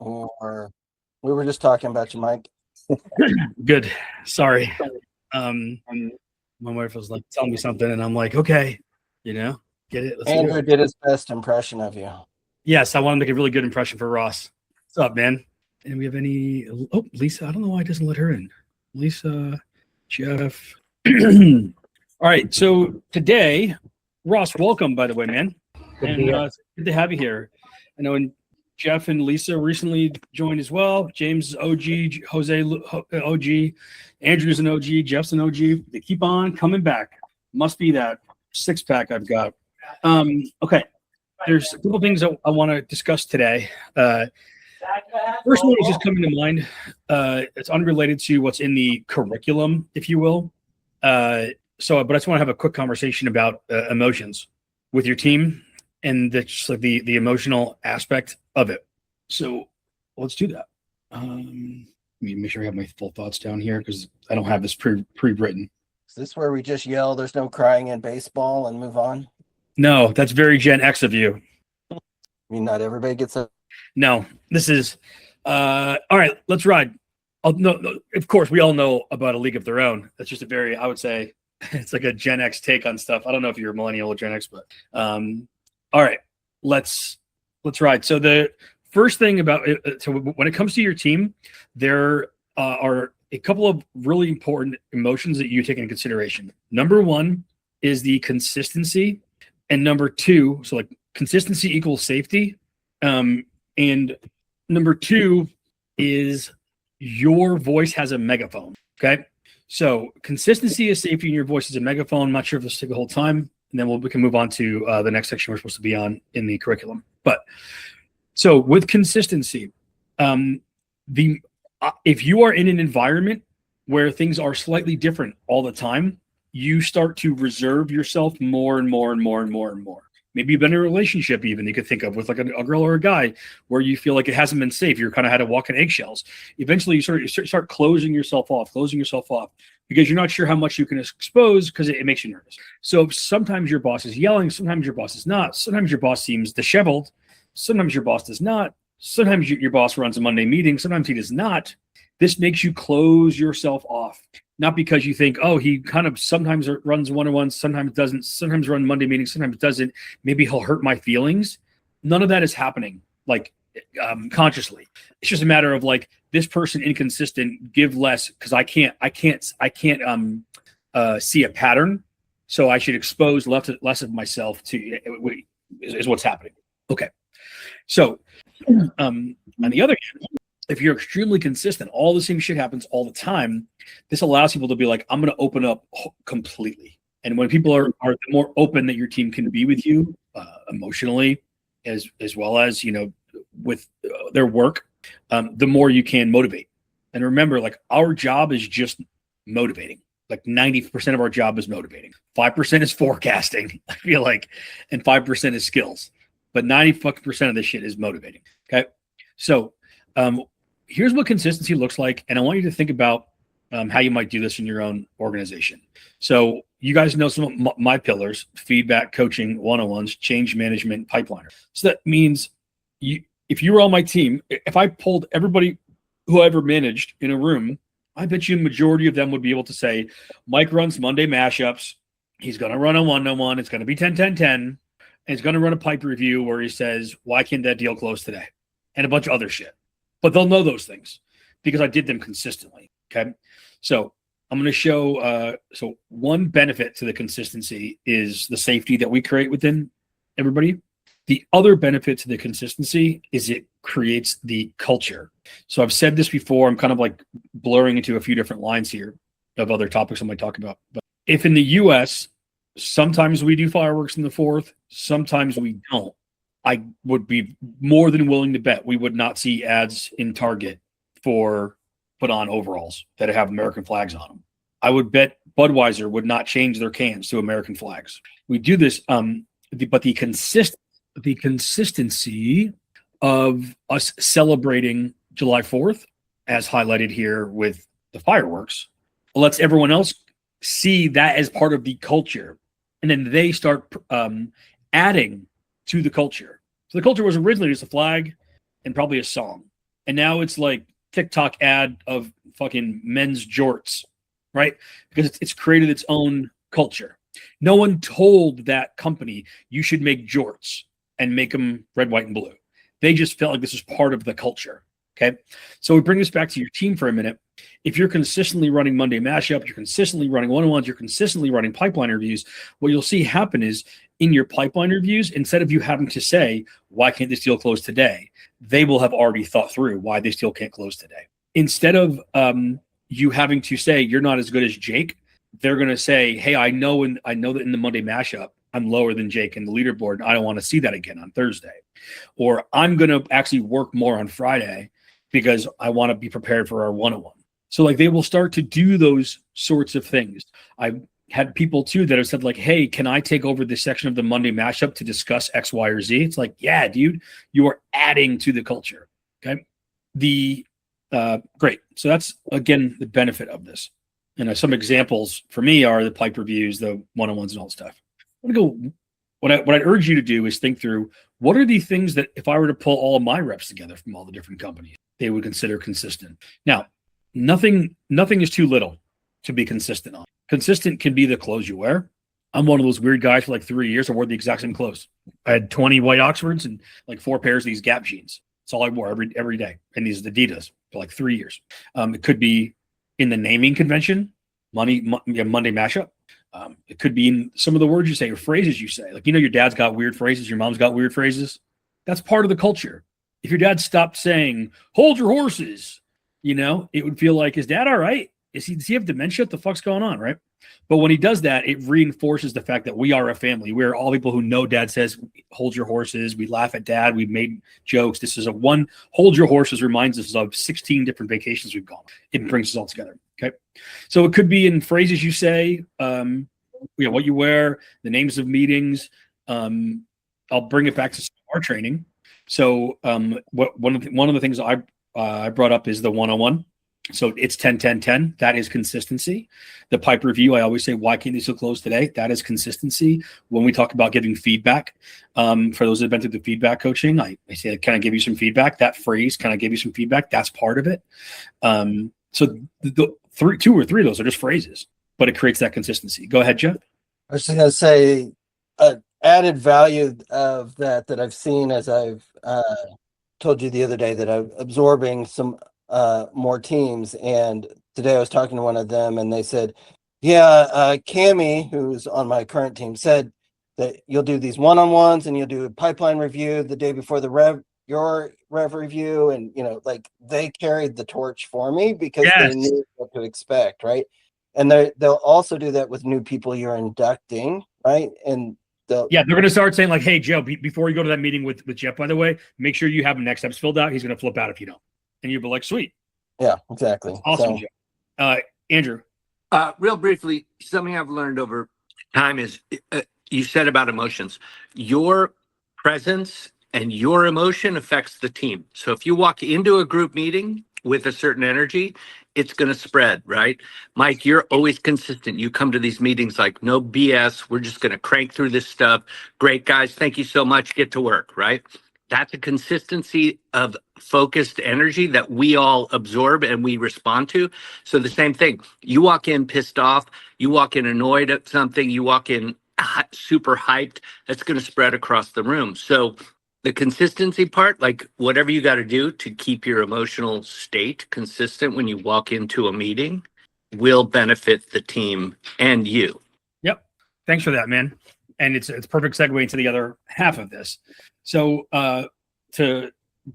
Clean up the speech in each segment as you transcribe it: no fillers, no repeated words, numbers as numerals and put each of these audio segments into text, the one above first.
or we were just talking about you, Mike. Good. Sorry. My wife was like telling me something, and I'm like, okay, get it. Let's Andrew did his best impression of you. Yes, I want to make a really good impression for Ross. What's up, man? And we have any? Oh, Lisa. I don't know why it doesn't let her in. Lisa, Jeff. All right. So today, Ross, welcome. By the way, man. It's good to have you here. I know, and Jeff and Lisa recently joined as well. James is OG, Jose OG, Andrew's an OG, Jeff's an OG. They keep on coming back. Must be that 6-pack I've got. Okay. There's a couple things I want to discuss today. First one is just coming to mind. It's unrelated to what's in the curriculum, if you will. But I just want to have a quick conversation about emotions with your team and just like the emotional aspect of it. So let's do that. Let me make sure I have my full thoughts down here because I don't have this pre-written. Is this where we just yell, "There's no crying in baseball," and move on? No, that's very Gen X of you. I mean, not everybody gets a. No, this is all right. Let's ride. No, of course, we all know about A League of Their Own. That's just a very, I would say, it's like a Gen X take on stuff. I don't know if you're a millennial or Gen X, but all right, let's ride. So the first thing about it, so when it comes to your team, there are a couple of really important emotions that you take into consideration. Number one is the consistency. And number two, so like consistency equals safety. And number two is your voice has a megaphone. Okay. So consistency is safety and your voice is a megaphone. I'm not sure if this will take the whole time. And then we can move on to the next section we're supposed to be on in the curriculum. But so with consistency, if you are in an environment where things are slightly different all the time, you start to reserve yourself more and more and more and more and more. Maybe you've been in a relationship even you could think of with like a girl or a guy where you feel like it hasn't been safe. You're kind of had to walk on eggshells. Eventually you start closing yourself off because you're not sure how much you can expose because it makes you nervous. So sometimes your boss is yelling. Sometimes your boss is not. Sometimes your boss seems disheveled. Sometimes your boss does not. Sometimes your boss runs a Monday meeting. Sometimes he does not. This makes you close yourself off. Not because you think, oh, he kind of sometimes runs one-on-ones, sometimes doesn't, sometimes run Monday meetings, sometimes doesn't. Maybe he'll hurt my feelings. None of that is happening like consciously. It's just a matter of like this person inconsistent, give less because I can't see a pattern. So I should expose less of myself to is what's happening. Okay. So on the other hand, if you're extremely consistent, all the same shit happens all the time. This allows people to be like, I'm going to open up completely. And when people are more open that your team can be with you emotionally, as well as, with their work, the more you can motivate. And remember, like our job is just motivating. Like 90% of our job is motivating. 5% is forecasting, I feel like, and 5% is skills. But 90% of this shit is motivating. Okay. So, here's what consistency looks like. And I want you to think about how you might do this in your own organization. So you guys know some of my pillars: feedback, coaching, one-on-ones, change management, pipeliner. So that means if you were on my team, if I pulled everybody who I ever managed in a room, I bet you the majority of them would be able to say, Mike runs Monday mashups. He's going to run a one-on-one. It's going to be 10-10-10. And he's going to run a pipe review where he says, why can't that deal close today? And a bunch of other shit. But they'll know those things because I did them consistently. Okay. So I'm going to show, so one benefit to the consistency is the safety that we create within everybody. The other benefit to the consistency is it creates the culture. So I've said this before, I'm kind of like blurring into a few different lines here of other topics I might talk about. But if in the US, sometimes we do fireworks in the 4th, sometimes we don't. I would be more than willing to bet we would not see ads in Target for put on overalls that have American flags on them. I would bet Budweiser would not change their cans to American flags. We do this, but the consistency of us celebrating July 4th, as highlighted here with the fireworks, lets everyone else see that as part of the culture. And then they start adding to the culture. So the culture was originally just a flag and probably a song. And now it's like TikTok ad of fucking men's jorts, right? Because it's created its own culture. No one told that company you should make jorts and make them red, white, and blue. They just felt like this was part of the culture. Okay. So we bring this back to your team for a minute. If you're consistently running Monday mashup, you're consistently running one-on-ones, you're consistently running pipeline reviews, what you'll see happen is in your pipeline reviews, instead of you having to say, why can't this deal close today? They will have already thought through why this deal can't close today. Instead of you having to say, you're not as good as Jake, they're going to say, hey, I know that in the Monday mashup, I'm lower than Jake in the leaderboard. And I don't want to see that again on Thursday. Or I'm going to actually work more on Friday because I want to be prepared for our one-on-one. So like they will start to do those sorts of things. I've had people too that have said like, hey, can I take over this section of the Monday mashup to discuss X, Y, or Z? It's like, yeah, dude, you are adding to the culture. Okay. Great. So that's again, the benefit of this. And some examples for me are the pipe reviews, the one-on-ones and all that stuff. I'm gonna go. What I urge you to do is think through what are the things that if I were to pull all of my reps together from all the different companies, they would consider consistent. Now, nothing is too little to be consistent on. Consistent can be the clothes you wear. I'm one of those weird guys for like 3 years. I wore the exact same clothes. I had 20 white Oxfords and like 4 pairs of these Gap jeans. That's all I wore every day. And these Adidas for like 3 years. It could be in the naming convention, Monday mashup. It could be in some of the words you say or phrases you say. Like, your dad's got weird phrases. Your mom's got weird phrases. That's part of the culture. If your dad stopped saying, hold your horses, it would feel like, is dad all right? Does he have dementia? What the fuck's going on, right? But when he does that, it reinforces the fact that we are a family. We're all people who know dad says, hold your horses. We laugh at dad. We've made jokes. This is hold your horses reminds us of 16 different vacations we've gone. It brings us all together. Okay. So it could be in phrases you say, what you wear, the names of meetings. I'll bring it back to our training. So one of the things I brought up is the one-on-one. So it's 10-10-10. That is consistency. The pipe review, I always say, why can't they still close today? That is consistency. When we talk about giving feedback, for those that have been through the feedback coaching, I say, can I give you some feedback? That phrase, can I give you some feedback? That's part of it. So the 2 or 3 of those are just phrases, but it creates that consistency. Go ahead, Jeff. I was just going to say, added value of that I've seen as I've told you the other day that I'm absorbing some more teams. And today I was talking to one of them and they said, Cammie, who's on my current team, said that you'll do these one-on-ones and you'll do a pipeline review the day before your rev review. And, like they carried the torch for me because they knew what to expect. Right. And they'll also do that with new people you're inducting. Right. And they're going to start saying like, hey, Joe, before you go to that meeting with Jeff, by the way, make sure you have next steps filled out. He's going to flip out if you don't. And you'll be like, sweet. Yeah, exactly. That's awesome, Joe. Andrew. Real briefly, something I've learned over time is you said about emotions. Your presence and your emotion affects the team. So if you walk into a group meeting with a certain energy, it's going to spread, right? Mike, you're always consistent. You come to these meetings like, no BS. We're just going to crank through this stuff. Great, guys. Thank you so much. Get to work, right? That's a consistency of focused energy that we all absorb and we respond to. So the same thing, you walk in pissed off, you walk in annoyed at something, you walk in super hyped, that's going to spread across the room. So the consistency part, like whatever you got to do to keep your emotional state consistent when you walk into a meeting will benefit the team and you. Yep. Thanks for that, man. And it's a perfect segue into the other half of this. So to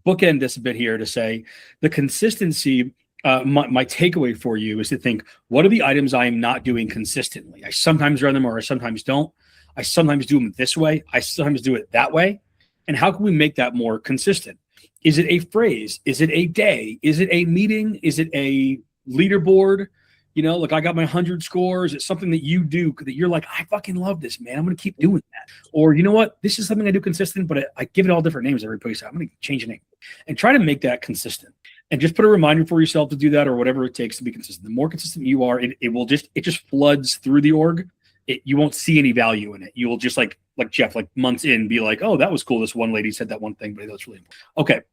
bookend this a bit here to say the consistency, my takeaway for you is to think, what are the items I am not doing consistently? I sometimes run them or I sometimes don't. I sometimes do them this way. I sometimes do it that way. And how can we make that more consistent? Is it a phrase? Is it a day? Is it a meeting? Is it a leaderboard? Like I got my 100 scores. It's something that you do that you're like, I fucking love this, man. I'm going to keep doing that. Or you know what? This is something I do consistent, but I give it all different names every place. I'm going to change the name and try to make that consistent and just put a reminder for yourself to do that or whatever it takes to be consistent. The more consistent you are, it just floods through the org. You won't see any value in it. You will just like Jeff, like months in, be like, oh, that was cool. This one lady said that one thing, but that's really important.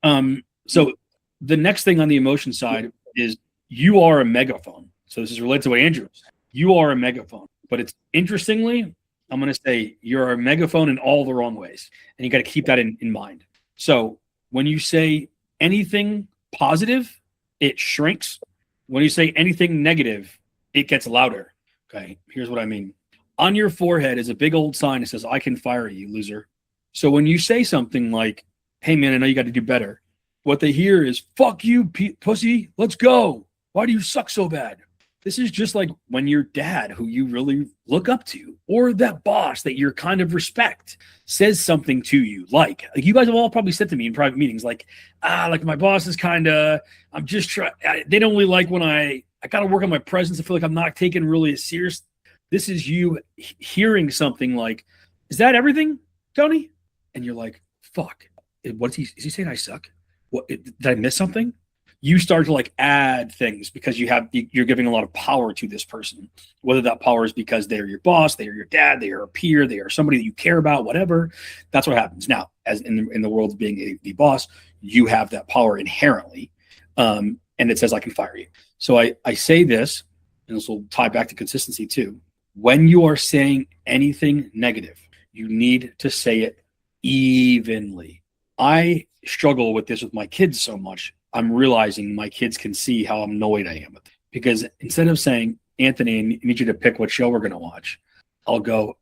Okay. So the next thing on the emotion side is you are a megaphone. So this is related to what Andrew said. You are a megaphone, but it's interestingly, I'm going to say you're a megaphone in all the wrong ways. And you got to keep that in mind. So when you say anything positive, it shrinks. When you say anything negative, it gets louder. Okay, here's what I mean. On your forehead is a big old sign that says, I can fire you, loser. So when you say something like, hey, man, I know you got to do better, what they hear is, fuck you, pussy, let's go. Why do you suck so bad? This is just like when your dad, who you really look up to, or that boss that you're kind of respect, says something to you. Like you guys have all probably said to me in private meetings, like my boss is kind of, I'm just trying, they don't really like when I got to work on my presence. I feel like I'm not taken really as serious. This is you hearing something like, is that everything, Tony? And you're like, fuck, is he saying I suck? What, did I miss something? You start to like add things because you're giving a lot of power to this person, whether that power is because they're your boss, they are your dad, they are a peer, they are somebody that you care about, whatever. That's what happens. Now, as in the world of being the boss, you have that power inherently. And it says, I can fire you. So I say this, and this will tie back to consistency too. When you are saying anything negative, you need to say it evenly. I struggle with this with my kids so much. I'm realizing my kids can see how annoyed I am with it. Because instead of saying, Anthony, I need you to pick what show we're going to watch, I'll go,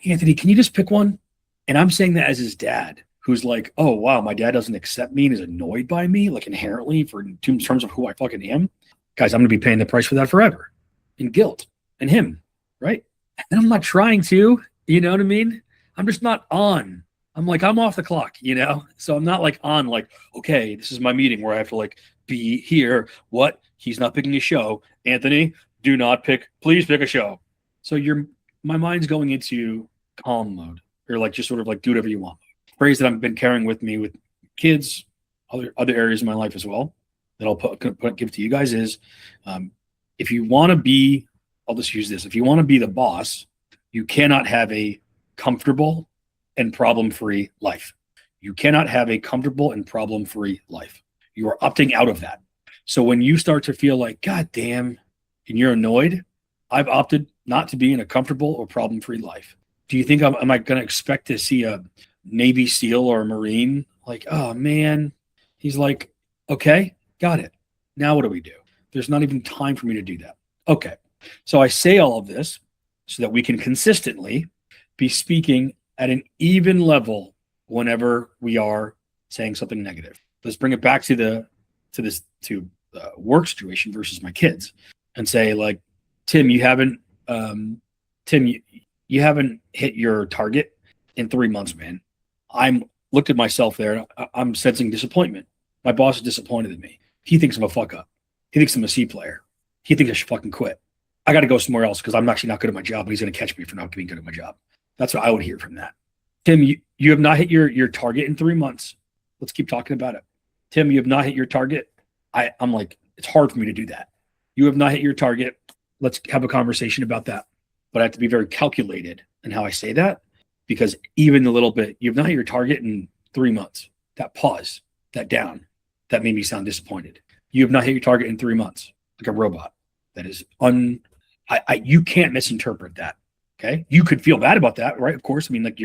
Anthony, can you just pick one? And I'm saying that as his dad, who's like, oh, wow, my dad doesn't accept me and is annoyed by me, like inherently in terms of who I fucking am. Guys, I'm going to be paying the price for that forever. And guilt. And him, right? And I'm not trying to, you know what I mean? I'm just not on. I'm like, I'm off the clock, you know? So I'm not like on like, okay, this is my meeting where I have to like be here. What? He's not picking a show. Anthony, do not pick, please pick a show. So my mind's going into calm mode or like just sort of like do whatever you want. Phrase that I've been carrying with me with kids, other areas of my life as well that I'll give to you guys is if you want to be, I'll just use this. If you want to be the boss, you cannot have a comfortable and problem-free life. You cannot have a comfortable and problem-free life. You are opting out of that. So when you start to feel like, God damn, and you're annoyed, I've opted not to be in a comfortable or problem-free life. Do you think am I going to expect to see a Navy SEAL or a Marine like, oh man, he's like, okay, got it. Now what do we do? There's not even time for me to do that. Okay. So I say all of this so that we can consistently be speaking at an even level whenever we are saying something negative. Let's bring it back to work situation versus my kids and say like, Tim, you haven't hit your target in 3 months, man. I'm looked at myself there. I'm sensing disappointment. My boss is disappointed in me. He thinks I'm a fuck up. He thinks I'm a C player. He thinks I should fucking quit. I got to go somewhere else because I'm actually not good at my job, but he's going to catch me for not being good at my job. That's what I would hear from that. Tim, you have not hit your target in 3 months. Let's keep talking about it. Tim, you have not hit your target. I'm like, it's hard for me to do that. You have not hit your target. Let's have a conversation about that. But I have to be very calculated in how I say that because even a little bit, you have not hit your target in 3 months. That pause, that down, that made me sound disappointed. You have not hit your target in 3 months, like a robot. That is you can't misinterpret that. Okay. You could feel bad about that, right? Of course. I mean, like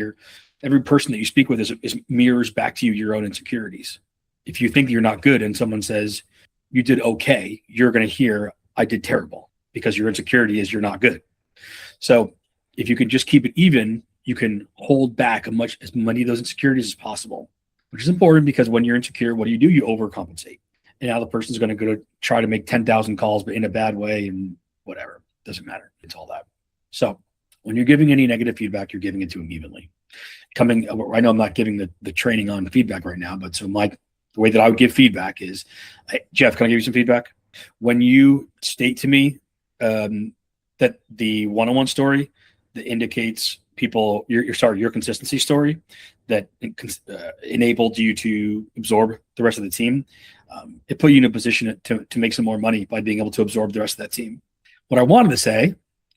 every person that you speak with is mirrors back to you your own insecurities. If you think you're not good and someone says you did okay, you're going to hear I did terrible because your insecurity is you're not good. So if you can just keep it even, you can hold back as many of those insecurities as possible, which is important because when you're insecure, what do? You overcompensate. And now the person's going to go to try to make 10,000 calls, but in a bad way and whatever. Doesn't matter. It's all that. So when you're giving any negative feedback, you're giving it to them evenly. I know I'm not giving the training on the feedback right now, but so the way that I would give feedback is, hey, Jeff, can I give you some feedback? When you state to me that the one-on-one story that indicates your consistency story that enabled you to absorb the rest of the team, it put you in a position to make some more money by being able to absorb the rest of that team. What I wanted to say,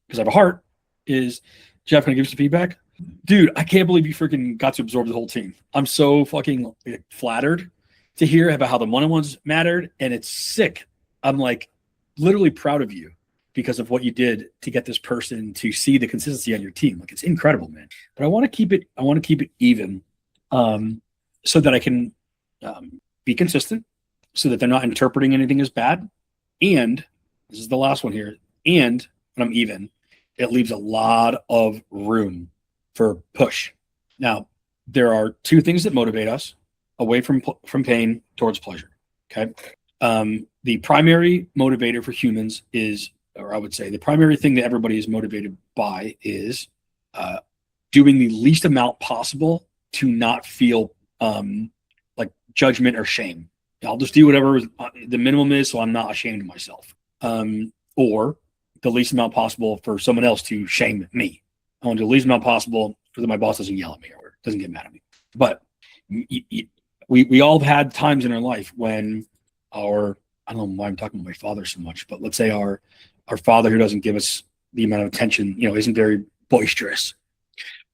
because I have a heart, is, Jeff, can I give you some feedback? Dude, I can't believe you freaking got to absorb the whole team. I'm so fucking flattered to hear about how the one-on-ones mattered, and it's sick. I'm like literally proud of you because of what you did to get this person to see the consistency on your team. Like, it's incredible, man. But I want to keep it even, so that I can be consistent, so that they're not interpreting anything as bad. And this is the last one here. And when I'm even, it leaves a lot of room for push. Now, there are two things that motivate us: away from pain towards pleasure. Okay. The primary motivator for humans is, or I would say the primary thing that everybody is motivated by is doing the least amount possible to not feel like judgment or shame. I'll just do whatever the minimum is, so I'm not ashamed of myself. Or the least amount possible for someone else to shame me. I want to do the least amount possible so that my boss doesn't yell at me or doesn't get mad at me. But we all have had times in our life when I don't know why I'm talking about my father so much, but let's say our father, who doesn't give us the amount of attention, isn't very boisterous,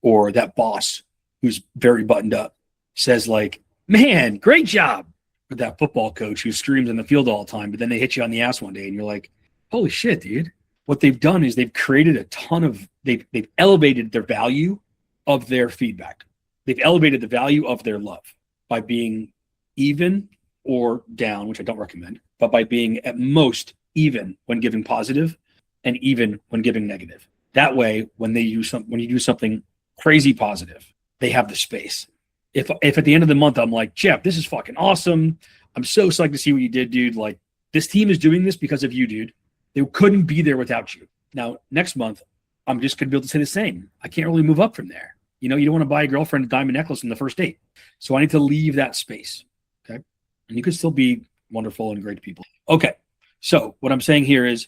or that boss who's very buttoned up says like, man, great job. Or that football coach who screams in the field all the time, but then they hit you on the ass one day and you're like, holy shit, dude. What they've done is they've created a ton of, they've elevated their value of their feedback. They've elevated the value of their love by being even or down, which I don't recommend, but by being at most even when giving positive and even when giving negative. That way, when you do something crazy positive, they have the space. If at the end of the month, I'm like, Jeff, this is fucking awesome. I'm so psyched to see what you did, dude. Like, this team is doing this because of you, dude. They couldn't be there without you. Now, next month, I'm just going to be able to say the same. I can't really move up from there. You don't want to buy a girlfriend a diamond necklace in the first date. So I need to leave that space. Okay. And you can still be wonderful and great people. Okay. So what I'm saying here is,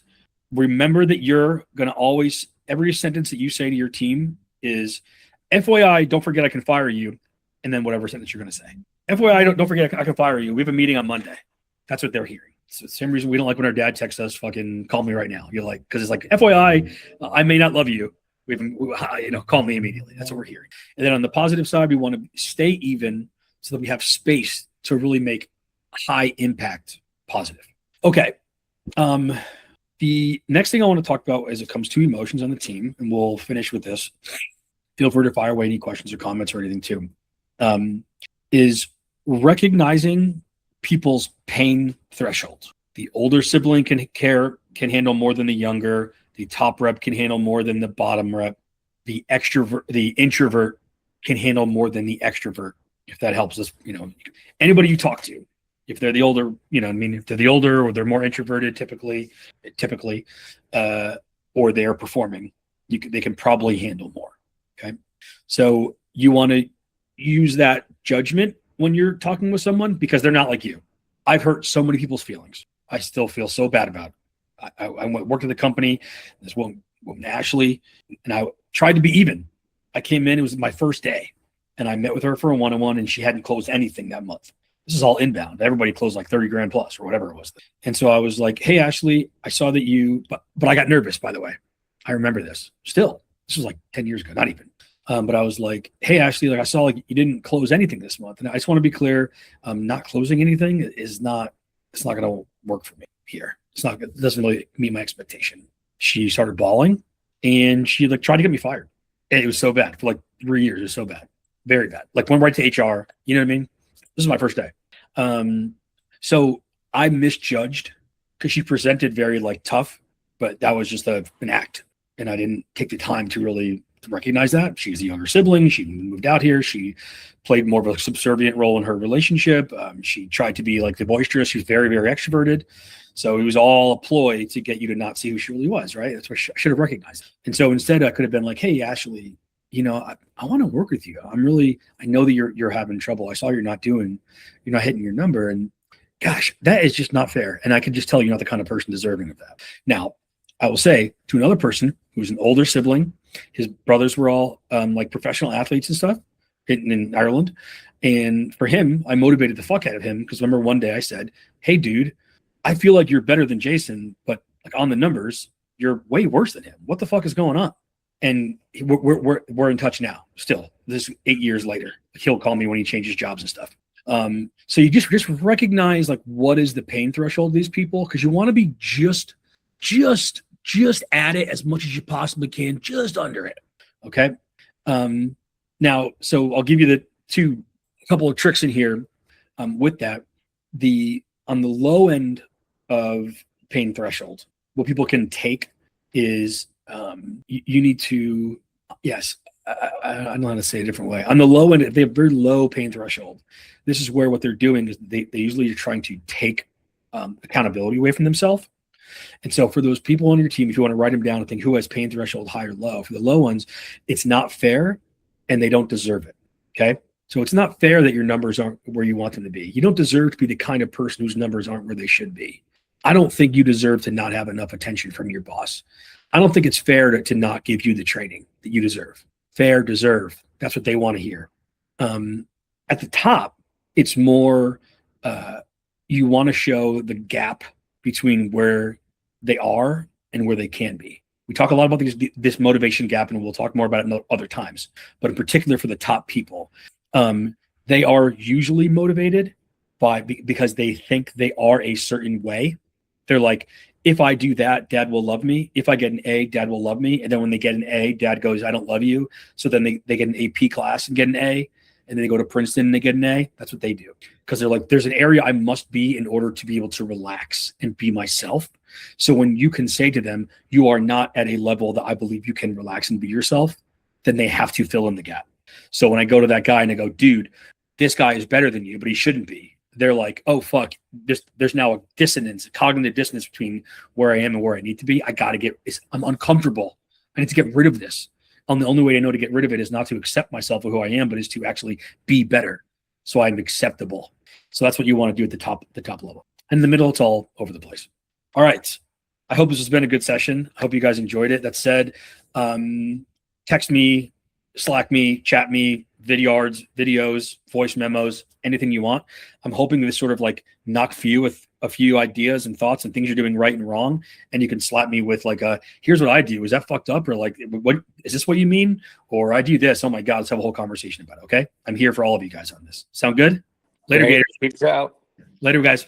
remember that you're going to always, every sentence that you say to your team is, FYI, don't forget I can fire you. And then whatever sentence you're going to say. FYI, don't forget I can fire you. We have a meeting on Monday. That's what they're hearing. It's the same reason we don't like when our dad texts us, fucking call me right now. You're like, because it's like, FYI, I may not love you. Call me immediately. That's what we're hearing. And then on the positive side, we want to stay even so that we have space to really make high impact positive. Okay. The next thing I want to talk about as it comes to emotions on the team, and we'll finish with this. Feel free to fire away any questions or comments or anything too. Is recognizing people's pain threshold. The older sibling can handle more than the younger. The top rep can handle more than the bottom rep. The introvert can handle more than the extrovert. If that helps us, anybody you talk to, if they're the older, if they're the older or they're more introverted, typically, or they're performing, they can probably handle more. Okay. So you want to use that judgment when you're talking with someone because they're not like you. I've hurt so many people's feelings. I still feel so bad about it. I worked at the company, this woman Ashley, and I tried to be even. I came in, it was my first day, and I met with her for a one-on-one, and she hadn't closed anything that month. This is all inbound. Everybody closed like 30 grand plus or whatever it was. And so I was like, hey, Ashley, I saw that but I got nervous, by the way. I remember this still. This was like 10 years ago, not even. But I was like, hey, Ashley, like I saw like you didn't close anything this month. And I just want to be clear, not closing anything it's not going to work for me here. It doesn't really meet my expectation. She started bawling and she like tried to get me fired. And it was so bad for like 3 years. It was so bad, very bad. Like went right to HR. You know what I mean? This is my first day. So I misjudged because she presented very like tough, but that was just an act. And I didn't take the time to really recognize that. She's a younger sibling. She moved out here. She played more of a subservient role in her relationship. She tried to be like the boisterous. She's very, very extroverted. So it was all a ploy to get you to not see who she really was, right? That's what I should have recognized. And so instead I could have been like, hey, Ashley, I want to work with you. I know that you're having trouble. I saw you're not hitting your number. And gosh, that is just not fair. And I can just tell you're not the kind of person deserving of that. Now, I will say to another person who's an older sibling, his brothers were all like professional athletes and stuff in Ireland. And for him, I motivated the fuck out of him because remember one day I said, hey, dude, I feel like you're better than Jason, but like on the numbers, you're way worse than him. What the fuck is going on? And we're in touch now still. This is 8 years later. He'll call me when he changes jobs and stuff. So you just recognize like what is the pain threshold of these people, because you want to be just at it as much as you possibly can, just under it. Okay. Now, so I'll give you a couple of tricks in here. With that, on the low end of pain threshold, what people can take is you need to, yes, I don't know how to say it a different way. On the low end, if they have very low pain threshold, this is where what they're doing is they usually are trying to take accountability away from themselves. And so for those people on your team, if you want to write them down and think who has pain threshold high or low, for the low ones, it's not fair and they don't deserve it. Okay. So it's not fair that your numbers aren't where you want them to be. You don't deserve to be the kind of person whose numbers aren't where they should be. I don't think you deserve to not have enough attention from your boss. I don't think it's fair to not give you the training that you deserve. Fair, deserve. That's what they want to hear. At the top, it's more you want to show the gap between where they are and where they can be. We talk a lot about this motivation gap, and we'll talk more about it other times. But in particular for the top people, they are usually motivated because they think they are a certain way. They're like, if I do that, dad will love me. If I get an A, dad will love me. And then when they get an A, dad goes, I don't love you. So then they get an AP class and get an A. And then they go to Princeton and they get an A. That's what they do. Because they're like, there's an area I must be in order to be able to relax and be myself. So when you can say to them, you are not at a level that I believe you can relax and be yourself, then they have to fill in the gap. So when I go to that guy and I go, dude, this guy is better than you, but he shouldn't be. They're like, oh, fuck, there's now a dissonance, a cognitive dissonance between where I am and where I need to be. I'm uncomfortable. I need to get rid of this. And the only way I know to get rid of it is not to accept myself for who I am, but is to actually be better. So I'm acceptable. So that's what you want to do at the top level. And in the middle, it's all over the place. All right. I hope this has been a good session. I hope you guys enjoyed it. That said, text me, Slack me, chat me, videos, voice memos, anything you want. I'm hoping this sort of like knock you with a few ideas and thoughts and things you're doing right and wrong. And you can slap me with like here's what I do. Is that fucked up? Or like, what is this what you mean? Or I do this. Oh my God, let's have a whole conversation about it. Okay. I'm here for all of you guys on this. Sound good? Later, Gators. Peace out. Later, guys.